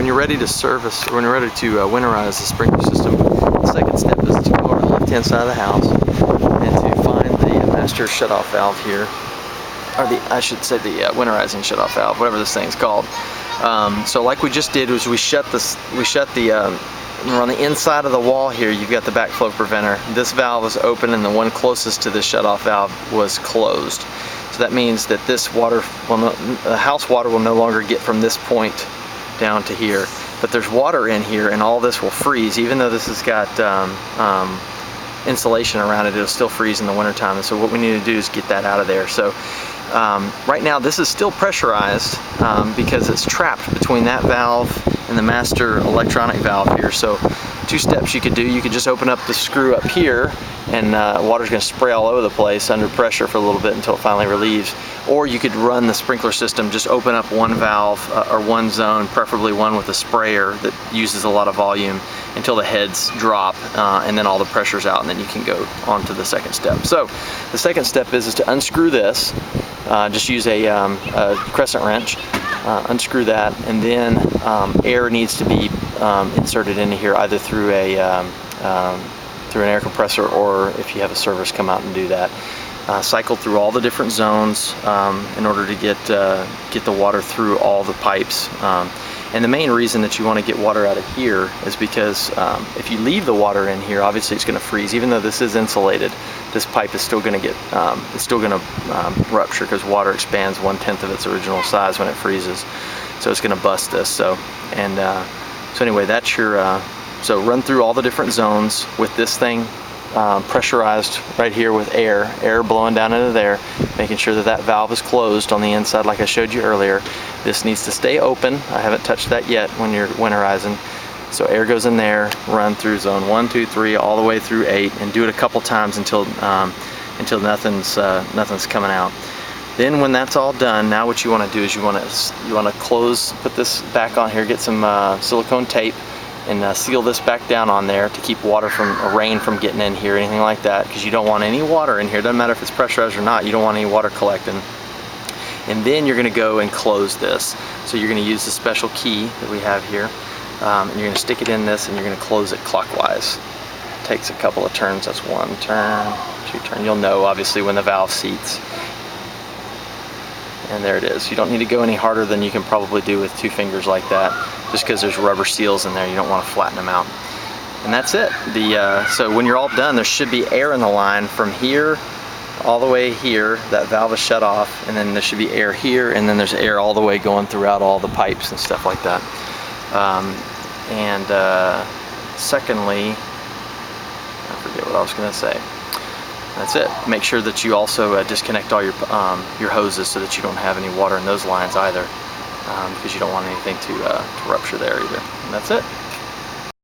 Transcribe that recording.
when you're ready to service, or when you're ready to winterize the sprinkler system, the second step is to go over to the left-hand side of the house and to find the master shutoff valve here, or I should say the winterizing shutoff valve, whatever this thing's called. So like we just did was we shut we're on the inside of the wall here. You've got the backflow preventer. This valve is open and the one closest to the shutoff valve was closed. So that means that this water, the house water will no longer get from this point down to here. But there's water in here and all this will freeze. Even though this has got insulation around it, it'll still freeze in the wintertime. And so what we need to do is get that out of there. So right now this is still pressurized because it's trapped between that valve and the master electronic valve here. So two steps you could do. You could just open up the screw up here and water's going to spray all over the place under pressure for a little bit until it finally relieves. Or you could run the sprinkler system, just open up one valve or one zone, preferably one with a sprayer that uses a lot of volume until the heads drop and then all the pressure's out, and then you can go on to the second step. So the second step is to unscrew this. Just use a crescent wrench, unscrew that, and then air needs to be inserted into here either through an air compressor, or if you have a service come out and do that. Cycle through all the different zones in order to get the water through all the pipes. And the main reason that you want to get water out of here is because if you leave the water in here, obviously it's going to freeze. Even though this is insulated, this pipe is still going to get, it's still going to rupture because water expands 1/10 of its original size when it freezes. So it's going to bust this. So anyway, that's your. So run through all the different zones with this thing pressurized right here with air blowing down into there, making sure that that valve is closed on the inside like I showed you earlier. This needs to stay open. I haven't touched that yet when you're winterizing. So air goes in there, run through zone 1, 2, 3, all the way through 8, and do it a couple times until nothing's coming out. Then when that's all done, now what you want to do is you want to close, put this back on here, get some silicone tape, and seal this back down on there to keep water rain from getting in here, anything like that, because you don't want any water in here. Doesn't matter if it's pressurized or not, you don't want any water collecting. And then you're going to go and close this. So you're going to use the special key that we have here, and you're going to stick it in this and you're going to close it clockwise. It takes a couple of turns. That's 1 turn, 2 turn. You'll know obviously when the valve seats. And there it is. You don't need to go any harder than you can probably do with 2 fingers like that, just because there's rubber seals in there. You don't want to flatten them out. And that's it. So when you're all done, there should be air in the line from here all the way here. That valve is shut off, and then there should be air here, and then there's air all the way going throughout all the pipes and stuff like that. Secondly, I forget what I was going to say. That's it. Make sure that you also disconnect all your hoses so that you don't have any water in those lines either, because you don't want anything to rupture there either. And that's it.